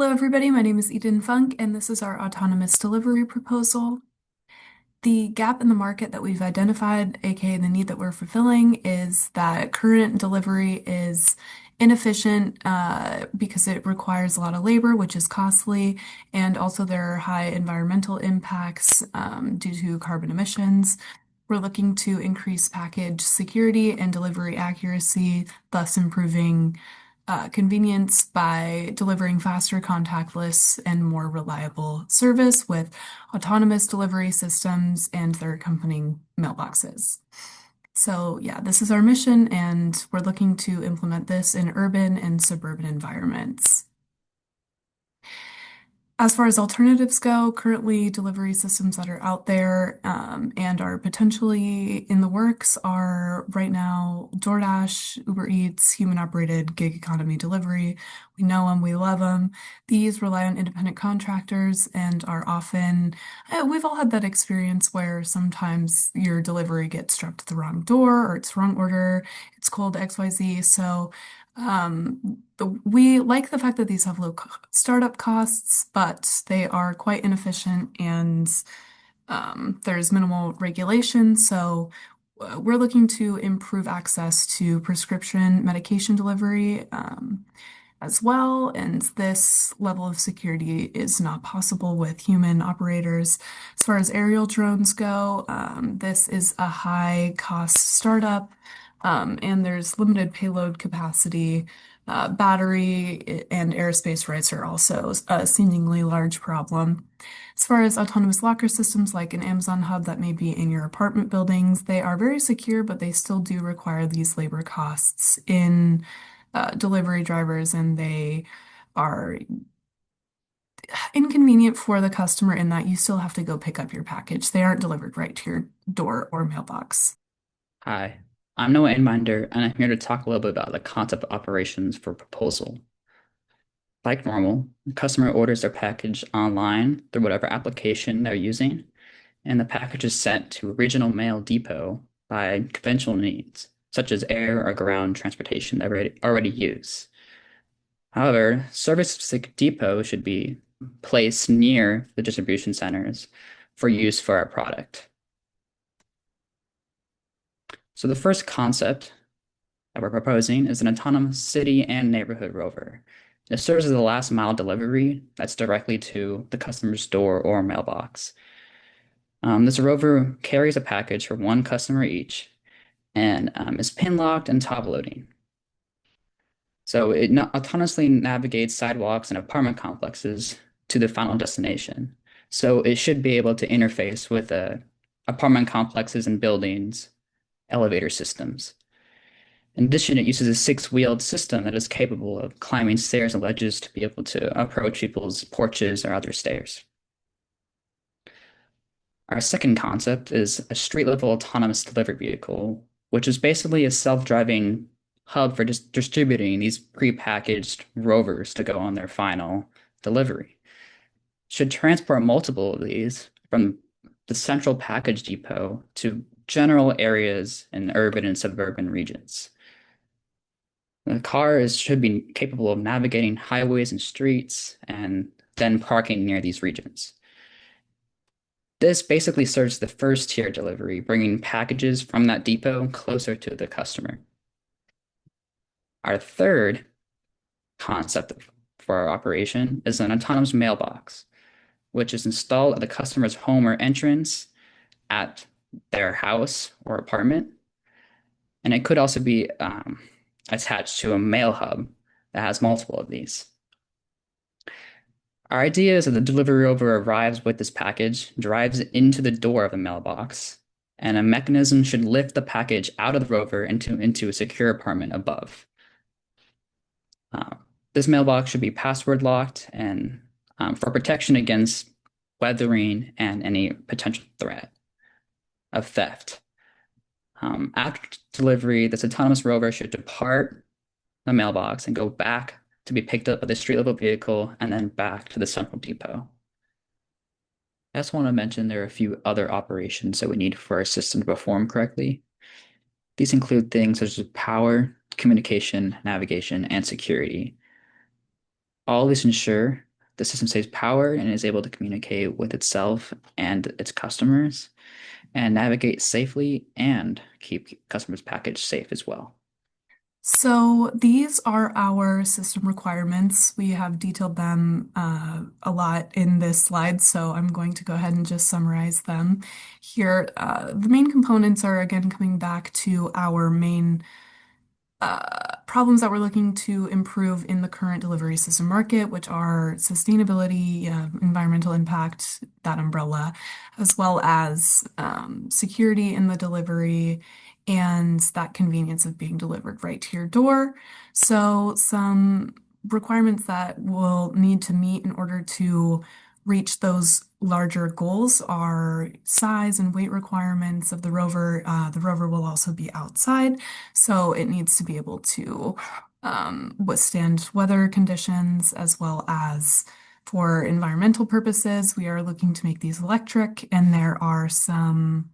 Hello, everybody. My name is Eden Funk, and this is our autonomous delivery proposal. The gap in the market that we've identified, aka the need that we're fulfilling, is that current delivery is inefficient because it requires a lot of labor, which is costly, and also there are high environmental impacts due to carbon emissions. We're looking to increase package security and delivery accuracy, thus improving convenience by delivering faster, contactless, and more reliable service with autonomous delivery systems and their accompanying mailboxes. So, yeah, this is our mission, and we're looking to implement this in urban and suburban environments. As far as alternatives go, currently delivery systems that are out there and are potentially in the works are right now DoorDash, Uber Eats, human-operated gig economy delivery. We know them, we love them. These rely on independent contractors and are often, we've all had that experience where sometimes your delivery gets dropped at the wrong door or it's wrong order, it's called XYZ. So we like the fact that these have low startup costs, but they are quite inefficient and there's minimal regulation. So we're looking to improve access to prescription medication delivery as well. And this level of security is not possible with human operators. As far as aerial drones go, this is a high cost startup. And there's limited payload capacity. Battery and airspace rights are also a seemingly large problem. As far as autonomous locker systems like an Amazon hub that may be in your apartment buildings, they are very secure, but they still do require these labor costs in delivery drivers, and they are inconvenient for the customer in that you still have to go pick up your package. They aren't delivered right to your door or mailbox. Hi, I'm Noah Inminder, and I'm here to talk a little bit about the concept of operations for proposal. Like normal, the customer orders their package online through whatever application they're using, and the package is sent to a regional mail depot by conventional means, such as air or ground transportation they already use. However, service-specific depots should be placed near the distribution centers for use for our product. So the first concept that we're proposing is an autonomous city and neighborhood rover. It serves as a last mile delivery that's directly to the customer's door or mailbox. This rover carries a package for one customer each and is pin locked and top loading. So it autonomously navigates sidewalks and apartment complexes to the final destination. So it should be able to interface with apartment complexes and buildings, elevator systems. In addition, it uses a six-wheeled system that is capable of climbing stairs and ledges to be able to approach people's porches or other stairs. Our second concept is a street-level autonomous delivery vehicle, which is basically a self-driving hub for just distributing these pre-packaged rovers to go on their final delivery. Should transport multiple of these from the central package depot to general areas in urban and suburban regions. The car should be capable of navigating highways and streets and then parking near these regions. This basically serves the first tier delivery, bringing packages from that depot closer to the customer. Our third concept for our operation is an autonomous mailbox, which is installed at the customer's home or entrance at their house or apartment. And it could also be attached to a mail hub that has multiple of these. Our idea is that the delivery rover arrives with this package, drives into the door of the mailbox, and a mechanism should lift the package out of the rover into a secure apartment above. This mailbox should be password locked and for protection against weathering and any potential threat of theft. After delivery, this autonomous rover should depart the mailbox and go back to be picked up by the street level vehicle and then back to the central depot. I just want to mention there are a few other operations that we need for our system to perform correctly. These include things such as power, communication, navigation, and security. All of these ensure The system saves power and is able to communicate with itself and its customers and navigate safely and keep customers' package safe as well. So these are our system requirements. We have detailed them a lot in this slide, so I'm going to go ahead and just summarize them here. The main components are again coming back to our main problems that we're looking to improve in the current delivery system market, which are sustainability, environmental impact, that umbrella, as well as security in the delivery and that convenience of being delivered right to your door. So, some requirements that we'll need to meet in order to reach those larger goals are size and weight requirements of the rover. The rover will also be outside. So it needs to be able to withstand weather conditions as well as for environmental purposes. We are looking to make these electric, and there are some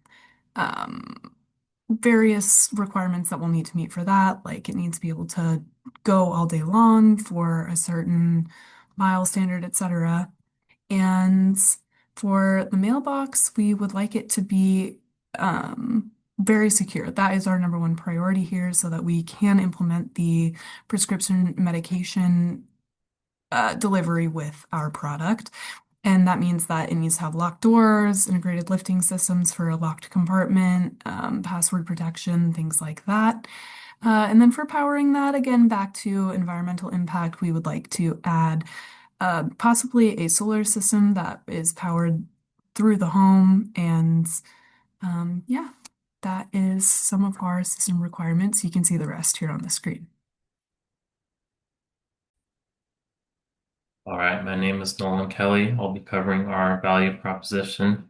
um, various requirements that we'll need to meet for that. Like it needs to be able to go all day long for a certain mile standard, etc. And for the mailbox, we would like it to be very secure. That is our number one priority here so that we can implement the prescription medication delivery with our product. And that means that it needs to have locked doors, integrated lifting systems for a locked compartment, password protection, things like that. And then for powering that, again, back to environmental impact, we would like to add possibly a solar system that is powered through the home. And yeah, that is some of our system requirements. You can see the rest here on the screen. All right, my name is Nolan Kelly. I'll be covering our value proposition.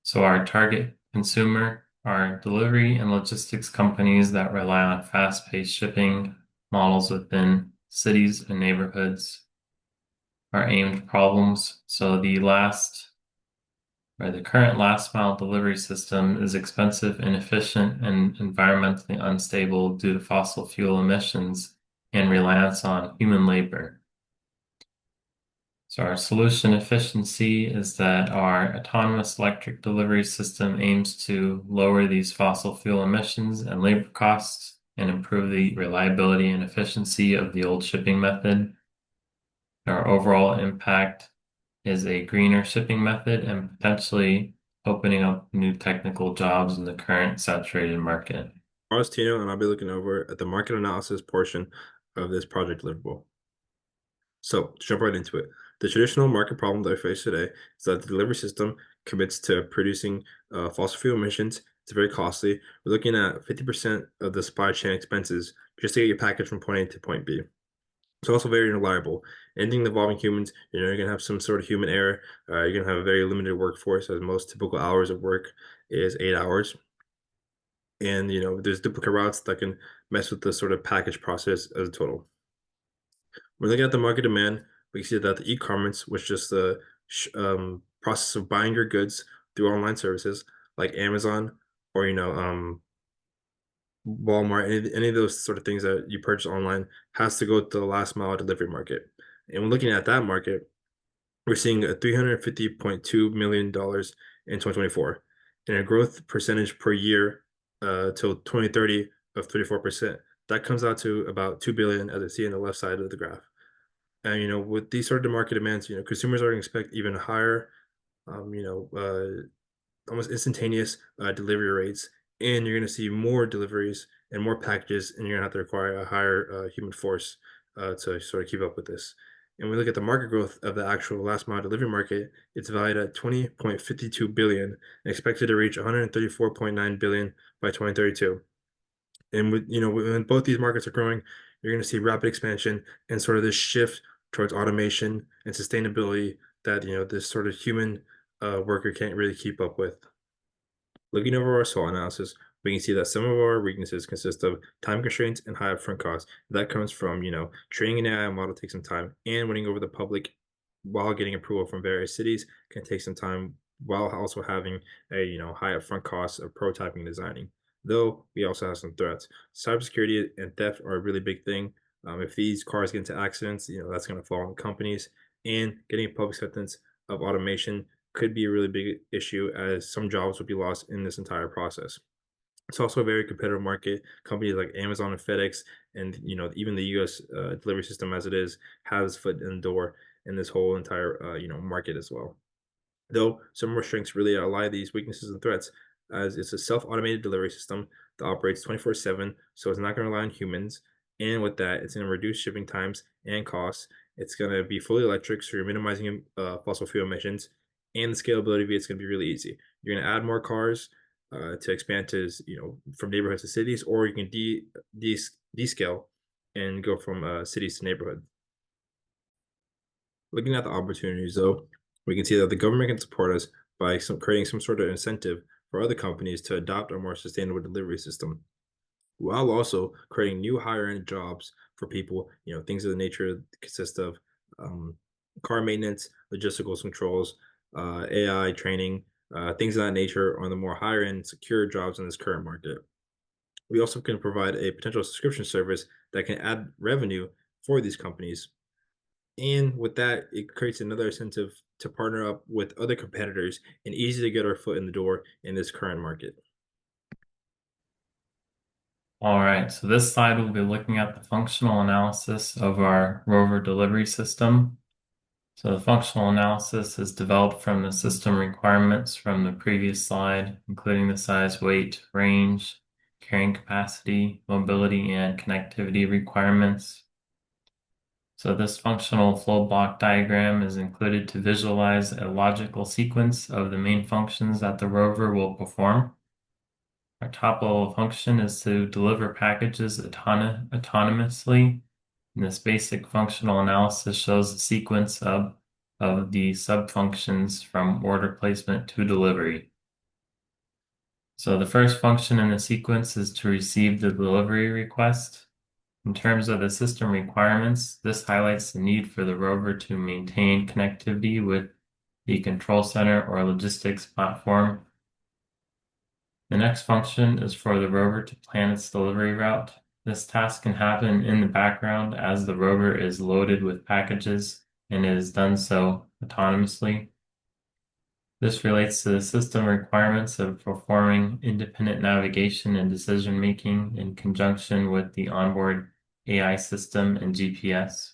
So our target consumer are delivery and logistics companies that rely on fast-paced shipping models within cities and neighborhoods. Our aimed problems. So the current last mile delivery system is expensive, inefficient, and environmentally unstable due to fossil fuel emissions and reliance on human labor. So our solution efficiency is that our autonomous electric delivery system aims to lower these fossil fuel emissions and labor costs and improve the reliability and efficiency of the old shipping method. Our overall impact is a greener shipping method and potentially opening up new technical jobs in the current saturated market. Tino, and I'll be looking over at the market analysis portion of this project deliverable. So, to jump right into it, the traditional market problem that we face today is that the delivery system commits to producing fossil fuel emissions. It's very costly. We're looking at 50% of the supply chain expenses just to get your package from point A to point B. It's also very unreliable. Anything involving humans, you're gonna have some sort of human error. You're gonna have a very limited workforce, as most typical hours of work is 8 hours. And there's duplicate routes that can mess with the sort of package process as a total. We're looking at the market demand. We can see that the e-commerce, which is the process of buying your goods through online services like Amazon or Walmart, any of those sort of things that you purchase online, has to go to the last mile delivery market. And we're looking at that market, we're seeing a $350.2 million in 2024 and a growth percentage per year till 2030 of 34%. That comes out to about 2 billion, as I see on the left side of the graph. And with these sort of market demands, consumers are going to expect even higher, um, you know, uh, almost instantaneous delivery rates, and you're going to see more deliveries and more packages, and you're going to have to require a higher human force to sort of keep up with this. And we look at the market growth of the actual last mile delivery market, it's valued at 20.52 billion and expected to reach 134.9 billion by 2032. And when both these markets are growing, you're going to see rapid expansion and sort of this shift towards automation and sustainability that this sort of human worker can't really keep up with. Looking over our SWOT analysis, we can see that some of our weaknesses consist of time constraints and high upfront costs. That comes from, training an AI model takes some time, and winning over the public while getting approval from various cities can take some time, while also having a, high upfront costs of prototyping and designing. Though we also have some threats. Cybersecurity and theft are a really big thing. If these cars get into accidents, that's going to fall on companies. and getting public acceptance of automation could be a really big issue as some jobs would be lost in this entire process. It's also a very competitive market. Companies like Amazon and FedEx, and even the U.S. Delivery system as it is, has foot in the door in this whole entire market as well. Though some more strengths really ally these weaknesses and threats, as it's a self-automated delivery system that operates 24/7, so it's not going to rely on humans. And with that, it's going to reduce shipping times and costs. It's going to be fully electric, so you're minimizing fossil fuel emissions, and the scalability of it's going to be really easy. You're going to add more cars to expand to from neighborhoods to cities, or you can descale and go from cities to neighborhood. Looking at the opportunities, though, we can see that the government can support us by creating some sort of incentive for other companies to adopt a more sustainable delivery system, while also creating new higher end jobs for people. Things of the nature consist of um, car maintenance, logistical controls, AI training, things of that nature on the more higher end secure jobs in this current market. We also can provide a potential subscription service that can add revenue for these companies, and with that, it creates another incentive to partner up with other competitors and easy to get our foot in the door in this current market. All right, so this slide will be looking at the functional analysis of our rover delivery system. So the functional analysis is developed from the system requirements from the previous slide, including the size, weight, range, carrying capacity, mobility, and connectivity requirements. So this functional flow block diagram is included to visualize a logical sequence of the main functions that the rover will perform. Our top level function is to deliver packages autonomously. And this basic functional analysis shows the sequence of the sub-functions from order placement to delivery. So the first function in the sequence is to receive the delivery request. In terms of the system requirements, this highlights the need for the rover to maintain connectivity with the control center or logistics platform. The next function is for the rover to plan its delivery route. This task can happen in the background as the rover is loaded with packages and it is done so autonomously. This relates to the system requirements of performing independent navigation and decision making in conjunction with the onboard AI system and GPS.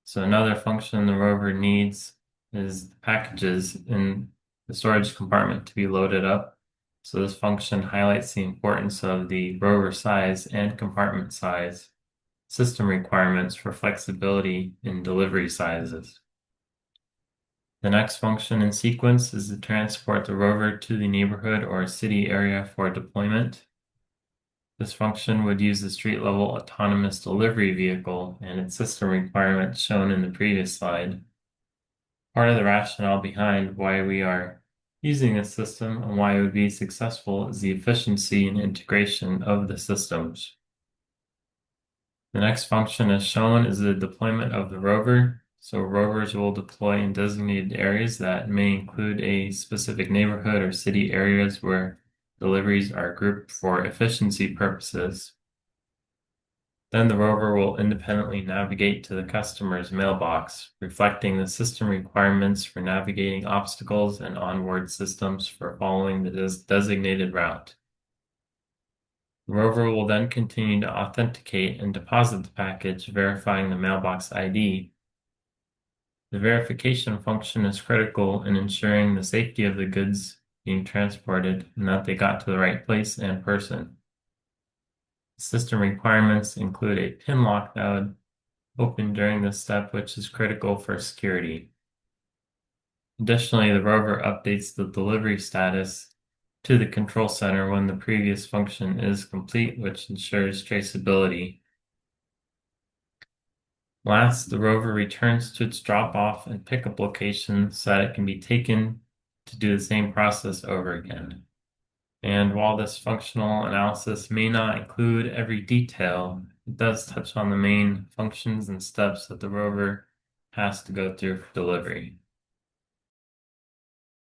So another function the rover needs is the packages in the storage compartment to be loaded up. So this function highlights the importance of the rover size and compartment size, system requirements for flexibility in delivery sizes. The next function in sequence is to transport the rover to the neighborhood or city area for deployment. This function would use the street-level autonomous delivery vehicle and its system requirements shown in the previous slide. Part of the rationale behind why we are using this system and why it would be successful is the efficiency and integration of the systems. The next function as shown is the deployment of the rover. So rovers will deploy in designated areas that may include a specific neighborhood or city areas where deliveries are grouped for efficiency purposes. Then the rover will independently navigate to the customer's mailbox, reflecting the system requirements for navigating obstacles and onboard systems for following the designated route. The rover will then continue to authenticate and deposit the package, verifying the mailbox ID. The verification function is critical in ensuring the safety of the goods being transported and that they got to the right place and person. System requirements include a pin lock that would open during this step, which is critical for security. Additionally, the rover updates the delivery status to the control center when the previous function is complete, which ensures traceability. Last, the rover returns to its drop-off and pickup location so that it can be taken to do the same process over again. And while this functional analysis may not include every detail, it does touch on the main functions and steps that the rover has to go through for delivery.